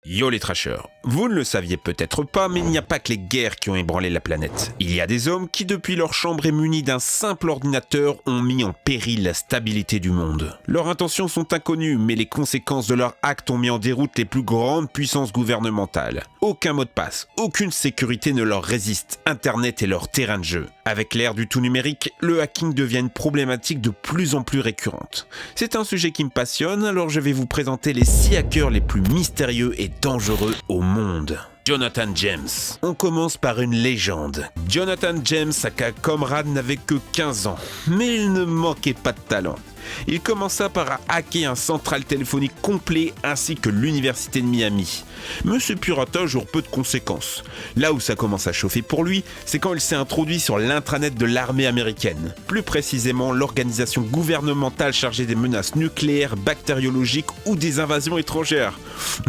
Yo les trashers, vous ne le saviez peut-être pas, mais il n'y a pas que les guerres qui ont ébranlé la planète. Il y a des hommes qui, depuis leur chambre et munis d'un simple ordinateur, ont mis en péril la stabilité du monde. Leurs intentions sont inconnues, mais les conséquences de leurs actes ont mis en déroute les plus grandes puissances gouvernementales. Aucun mot de passe, aucune sécurité ne leur résiste, Internet est leur terrain de jeu. Avec l'ère du tout numérique, le hacking devient une problématique de plus en plus récurrente. C'est un sujet qui me passionne, alors je vais vous présenter les 6 hackers les plus mystérieux et dangereux au monde. Jonathan James. On commence par une légende. Jonathan James, aka Comrade, n'avait que 15 ans, mais il ne manquait pas de talent. Il commença par hacker un central téléphonique complet ainsi que l'université de Miami. Mais ce piratage aura peu de conséquences. Là où ça commence à chauffer pour lui, c'est quand il s'est introduit sur l'intranet de l'armée américaine. Plus précisément, l'organisation gouvernementale chargée des menaces nucléaires, bactériologiques ou des invasions étrangères.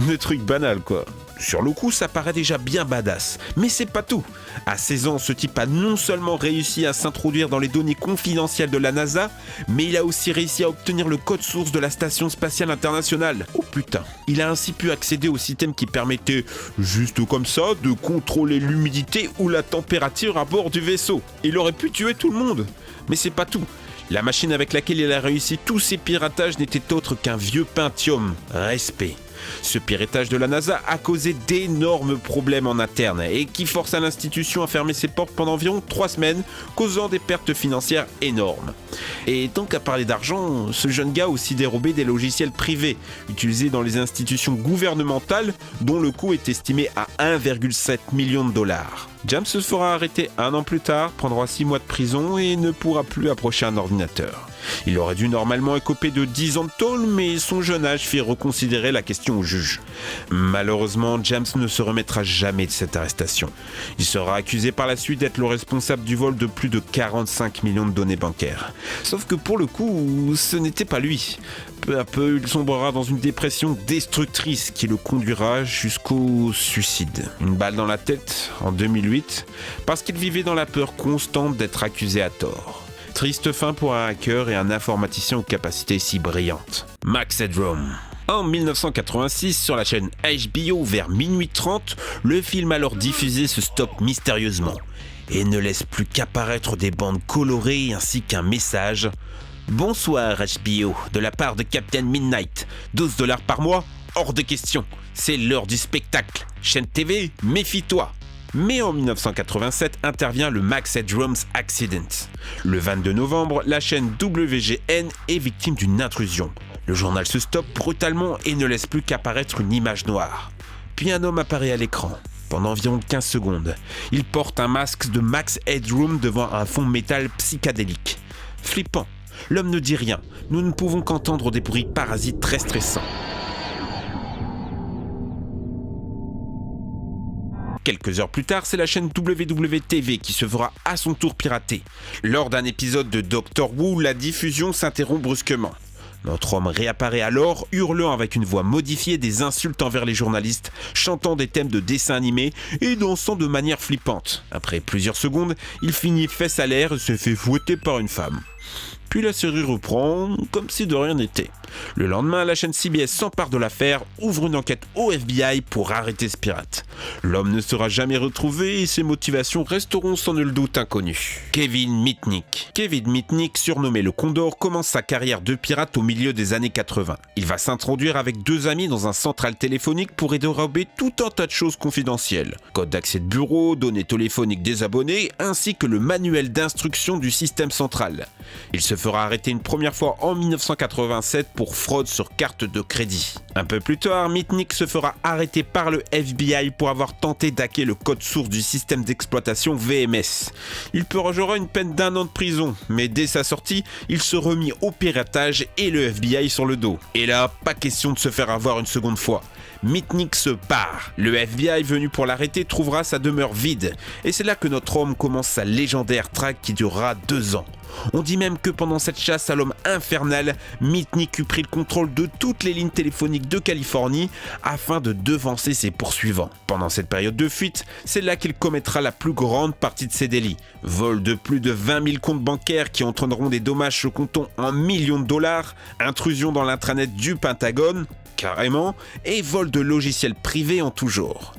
Le truc banal quoi. Sur le coup, ça paraît déjà bien badass, mais c'est pas tout. À 16 ans, ce type a non seulement réussi à s'introduire dans les données confidentielles de la NASA, mais il a aussi réussi à obtenir le code source de la Station Spatiale Internationale. Oh putain. Il a ainsi pu accéder au système qui permettait, juste comme ça, de contrôler l'humidité ou la température à bord du vaisseau. Il aurait pu tuer tout le monde. Mais c'est pas tout. La machine avec laquelle il a réussi tous ses piratages n'était autre qu'un vieux Pentium. Respect. Ce piratage de la NASA a causé d'énormes problèmes en interne et qui força l'institution à fermer ses portes pendant environ 3 semaines, causant des pertes financières énormes. Et tant qu'à parler d'argent, ce jeune gars a aussi dérobé des logiciels privés utilisés dans les institutions gouvernementales dont le coût est estimé à 1,7 million de dollars. James se fera arrêter 1 an plus tard, prendra 6 mois de prison et ne pourra plus approcher un ordinateur. Il aurait dû normalement écoper de 10 ans de tôle, mais son jeune âge fit reconsidérer la question au juge. Malheureusement, James ne se remettra jamais de cette arrestation. Il sera accusé par la suite d'être le responsable du vol de plus de 45 millions de données bancaires. Sauf que pour le coup, ce n'était pas lui. Peu à peu, il sombrera dans une dépression destructrice qui le conduira jusqu'au suicide. Une balle dans la tête en 2008, parce qu'il vivait dans la peur constante d'être accusé à tort. Triste fin pour un hacker et un informaticien aux capacités si brillantes. Max Headroom. En 1986, sur la chaîne HBO vers minuit 30, le film alors diffusé se stoppe mystérieusement et ne laisse plus qu'apparaître des bandes colorées ainsi qu'un message. Bonsoir HBO, de la part de Captain Midnight, 12 $ par mois, hors de question, c'est l'heure du spectacle, chaîne TV, méfie-toi. Mais en 1987 intervient le Max Headroom Accident. Le 22 novembre, la chaîne WGN est victime d'une intrusion. Le journal se stoppe brutalement et ne laisse plus qu'apparaître une image noire. Puis un homme apparaît à l'écran. Pendant environ 15 secondes, il porte un masque de Max Headroom devant un fond métal psychédélique. Flippant, l'homme ne dit rien. Nous ne pouvons qu'entendre des bruits parasites très stressants. Quelques heures plus tard, c'est la chaîne WWTV qui se fera à son tour pirater. Lors d'un épisode de Doctor Who, la diffusion s'interrompt brusquement. Notre homme réapparaît alors, hurlant avec une voix modifiée des insultes envers les journalistes, chantant des thèmes de dessins animés et dansant de manière flippante. Après plusieurs secondes, il finit fesses à l'air et se fait fouetter par une femme. Puis la série reprend comme si de rien n'était. Le lendemain, la chaîne CBS s'empare de l'affaire, ouvre une enquête au FBI pour arrêter ce pirate. L'homme ne sera jamais retrouvé et ses motivations resteront sans nul doute inconnues. Kevin Mitnick. Kevin Mitnick, surnommé le Condor, commence sa carrière de pirate au milieu des années 80. Il va s'introduire avec 2 amis dans un central téléphonique pour y dérober tout un tas de choses confidentielles. Code d'accès de bureau, données téléphoniques des abonnés, ainsi que le manuel d'instruction du système central. Il se fera arrêter une première fois en 1987 pour fraude sur carte de crédit. Un peu plus tard, Mitnick se fera arrêter par le FBI pour avoir tenté d'hacker le code source du système d'exploitation VMS. Il purgera une peine d'1 an de prison, mais dès sa sortie, il se remit au piratage et le FBI sur le dos. Et là, pas question de se faire avoir une seconde fois. Mitnick se barre. Le FBI venu pour l'arrêter trouvera sa demeure vide. Et c'est là que notre homme commence sa légendaire traque qui durera 2 ans. On dit même que pendant cette chasse à l'homme infernal, Mitnick eut pris le contrôle de toutes les lignes téléphoniques de Californie afin de devancer ses poursuivants. Pendant cette période de fuite, c'est là qu'il commettra la plus grande partie de ses délits. Vol de plus de 20 000 comptes bancaires qui entraîneront des dommages se comptant en millions de dollars, intrusion dans l'intranet du Pentagone, carrément, et vole de logiciels privés en tout genre.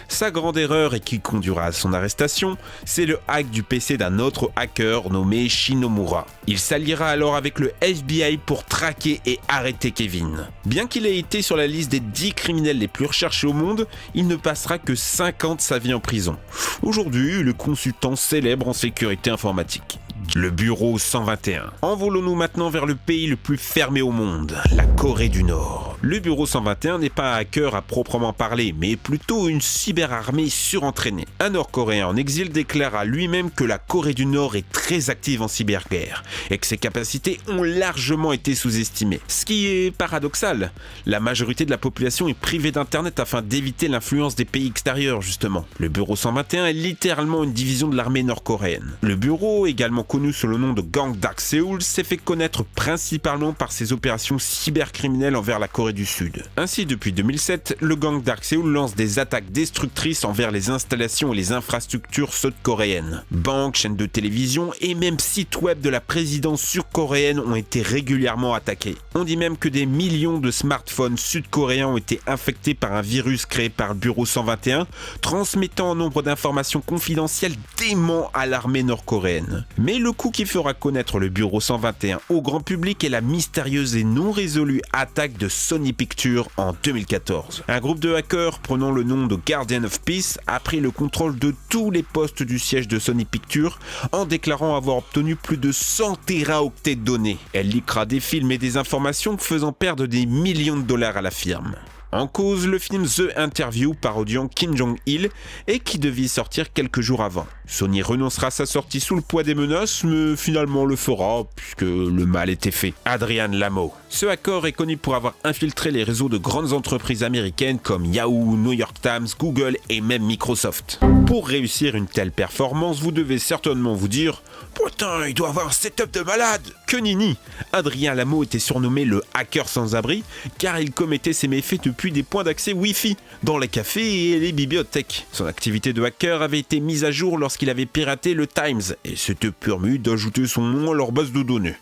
Sa grande erreur et qui conduira à son arrestation, c'est le hack du PC d'un autre hacker nommé Shinomura. Il s'alliera alors avec le FBI pour traquer et arrêter Kevin. Bien qu'il ait été sur la liste des 10 criminels les plus recherchés au monde, il ne passera que 5 ans de sa vie en prison. Aujourd'hui, il est consultant célèbre en sécurité informatique. Le bureau 121. Envolons-nous maintenant vers le pays le plus fermé au monde, la Corée du Nord. Le bureau 121 n'est pas un hacker à proprement parler, mais plutôt une cyberarmée surentraînée. Un Nord-Coréen en exil déclare à lui-même que la Corée du Nord est très active en cyberguerre et que ses capacités ont largement été sous-estimées. Ce qui est paradoxal. La majorité de la population est privée d'internet afin d'éviter l'influence des pays extérieurs justement. Le bureau 121 est littéralement une division de l'armée nord-coréenne. Le bureau, également connu sous le nom de Gang Dark Seoul, s'est fait connaître principalement par ses opérations cybercriminelles envers la Corée du Sud. Ainsi, depuis 2007, le Gang Dark Seoul lance des attaques destructrices envers les installations et les infrastructures sud-coréennes. Banques, chaînes de télévision et même sites web de la présidence sud-coréenne ont été régulièrement attaqués. On dit même que des millions de smartphones sud-coréens ont été infectés par un virus créé par le bureau 121, transmettant un nombre d'informations confidentielles dément à l'armée nord-coréenne. Mais le coup qui fera connaître le bureau 121 au grand public est la mystérieuse et non résolue attaque de Sony Pictures en 2014. Un groupe de hackers prenant le nom de Guardian of Peace a pris le contrôle de tous les postes du siège de Sony Pictures en déclarant avoir obtenu plus de 100 téraoctets de données. Elle leakera des films et des informations faisant perdre des millions de dollars à la firme. En cause, le film The Interview parodiant Kim Jong-il et qui devait sortir quelques jours avant. Sony renoncera à sa sortie sous le poids des menaces, mais finalement le fera puisque le mal était fait. Adrian Lamo. Ce hacker est connu pour avoir infiltré les réseaux de grandes entreprises américaines comme Yahoo, New York Times, Google et même Microsoft. Pour réussir une telle performance, vous devez certainement vous dire « Putain, il doit avoir un setup de malade !» Que nini. Adrien Lamo était surnommé le hacker sans abri car il commettait ses méfaits depuis des points d'accès Wi-Fi dans les cafés et les bibliothèques. Son activité de hacker avait été mise à jour lorsqu'il avait piraté le Times et s'était permis d'ajouter son nom à leur base de données.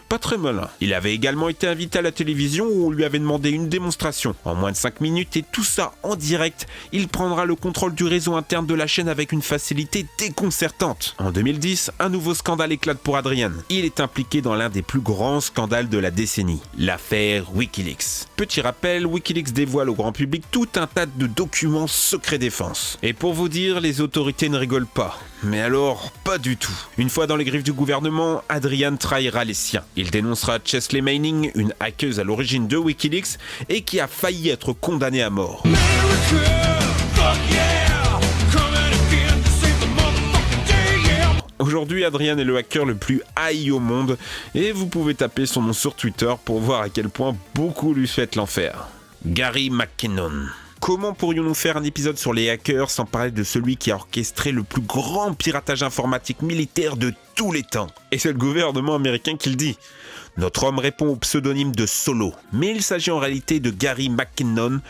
Pas très malin. Il avait également été invité à la télévision où on lui avait demandé une démonstration. En moins de 5 minutes et tout ça en direct, il prendra le contrôle du réseau interne de la chaîne avec une facilité déconcertante. En 2010, un nouveau scandale éclate pour Adrian. Il est impliqué dans l'un des plus grands scandales de la décennie, l'affaire Wikileaks. Petit rappel, Wikileaks dévoile au grand public tout un tas de documents secret défense. Et pour vous dire, les autorités ne rigolent pas. Mais alors, pas du tout. Une fois dans les griffes du gouvernement, Adrian trahira les siens. Il dénoncera Chesley Manning, une hackeuse à l'origine de Wikileaks et qui a failli être condamnée à mort. Aujourd'hui, Adrian est le hacker le plus haï au monde et vous pouvez taper son nom sur Twitter pour voir à quel point beaucoup lui souhaitent l'enfer. Gary McKinnon. Comment pourrions-nous faire un épisode sur les hackers sans parler de celui qui a orchestré le plus grand piratage informatique militaire de tous les temps? Et c'est le gouvernement américain qui le dit. Notre homme répond au pseudonyme de Solo, mais il s'agit en réalité de Gary McKinnon,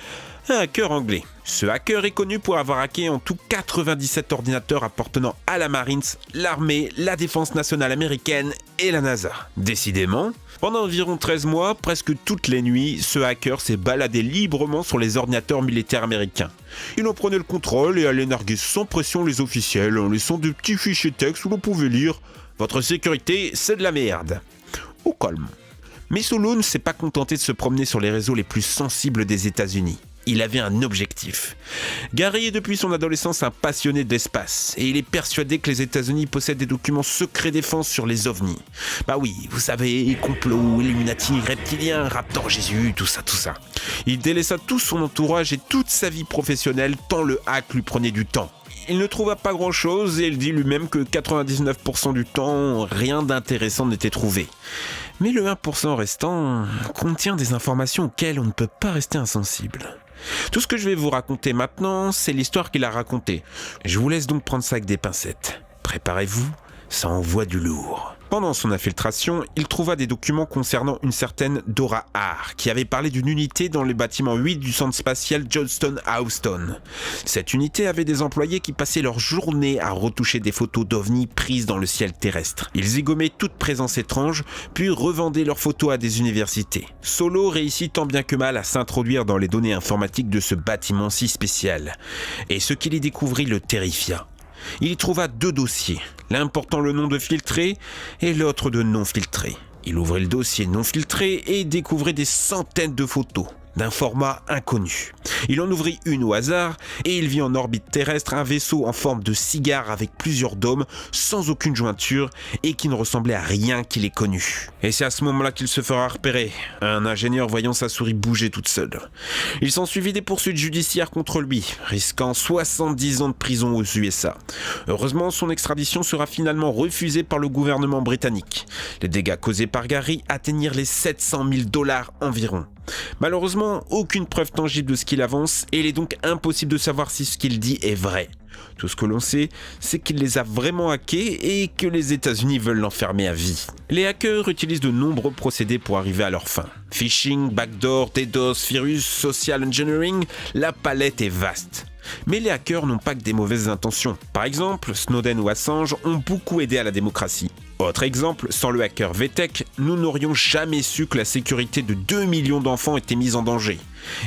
un hacker anglais. Ce hacker est connu pour avoir hacké en tout 97 ordinateurs appartenant à la Marines, l'armée, la défense nationale américaine et la NASA. Décidément, pendant environ 13 mois, presque toutes les nuits, ce hacker s'est baladé librement sur les ordinateurs militaires américains. Il en prenait le contrôle et allait narguer sans pression les officiels en laissant de petits fichiers texte où l'on pouvait lire « Votre sécurité, c'est de la merde ». Au calme. Mais Solo ne s'est pas contenté de se promener sur les réseaux les plus sensibles des États-Unis. Il avait un objectif. Gary est depuis son adolescence un passionné d'espace et il est persuadé que les États-Unis possèdent des documents secrets défense sur les ovnis. Bah oui, vous savez, complot, Illuminati, reptiliens, raptor Jésus, tout ça. Il délaissa tout son entourage et toute sa vie professionnelle tant le hack lui prenait du temps. Il ne trouva pas grand-chose et il dit lui-même que 99% du temps, rien d'intéressant n'était trouvé. Mais le 1% restant contient des informations auxquelles on ne peut pas rester insensible. Tout ce que je vais vous raconter maintenant, c'est l'histoire qu'il a racontée. Je vous laisse donc prendre ça avec des pincettes. Préparez-vous, ça envoie du lourd. Pendant son infiltration, il trouva des documents concernant une certaine Dora Haar, qui avait parlé d'une unité dans le bâtiment 8 du centre spatial Johnston Houston. Cette unité avait des employés qui passaient leur journée à retoucher des photos d'ovnis prises dans le ciel terrestre. Ils y gommaient toute présence étrange, puis revendaient leurs photos à des universités. Solo réussit tant bien que mal à s'introduire dans les données informatiques de ce bâtiment si spécial. Et ce qu'il y découvrit le terrifia. Il y trouva 2 dossiers, l'un portant le nom de filtré et l'autre de non filtré. Il ouvrit le dossier non filtré et découvrit des centaines de photos d'un format inconnu. Il en ouvrit une au hasard et il vit en orbite terrestre un vaisseau en forme de cigare avec plusieurs dômes, sans aucune jointure et qui ne ressemblait à rien qu'il ait connu. Et c'est à ce moment-là qu'il se fera repérer, un ingénieur voyant sa souris bouger toute seule. Il s'ensuivit des poursuites judiciaires contre lui, risquant 70 ans de prison aux USA. Heureusement, son extradition sera finalement refusée par le gouvernement britannique. Les dégâts causés par Gary atteignirent les 700 000 $ environ. Malheureusement, aucune preuve tangible de ce qu'il avance et il est donc impossible de savoir si ce qu'il dit est vrai. Tout ce que l'on sait, c'est qu'il les a vraiment hackés et que les États-Unis veulent l'enfermer à vie. Les hackers utilisent de nombreux procédés pour arriver à leur fin. Phishing, backdoor, DDoS, virus, social engineering, la palette est vaste. Mais les hackers n'ont pas que des mauvaises intentions. Par exemple, Snowden ou Assange ont beaucoup aidé à la démocratie. Autre exemple, sans le hacker VTech, nous n'aurions jamais su que la sécurité de 2 millions d'enfants était mise en danger.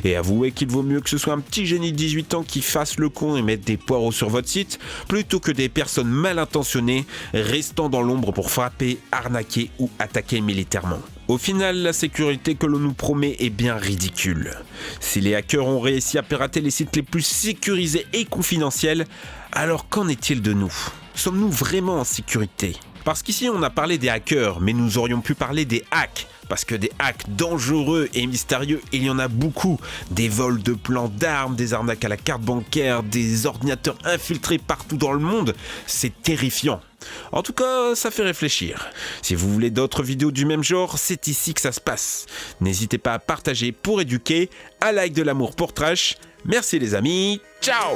Et avouez qu'il vaut mieux que ce soit un petit génie de 18 ans qui fasse le con et mette des poireaux sur votre site, plutôt que des personnes mal intentionnées restant dans l'ombre pour frapper, arnaquer ou attaquer militairement. Au final, la sécurité que l'on nous promet est bien ridicule. Si les hackers ont réussi à pirater les sites les plus sécurisés et confidentiels, alors qu'en est-il de nous ? Sommes-nous vraiment en sécurité ? Parce qu'ici on a parlé des hackers, mais nous aurions pu parler des hacks. Parce que des hacks dangereux et mystérieux, il y en a beaucoup. Des vols de plans d'armes, des arnaques à la carte bancaire, des ordinateurs infiltrés partout dans le monde. C'est terrifiant. En tout cas, ça fait réfléchir. Si vous voulez d'autres vidéos du même genre, c'est ici que ça se passe. N'hésitez pas à partager pour éduquer, à like de l'amour pour Trash. Merci les amis, ciao!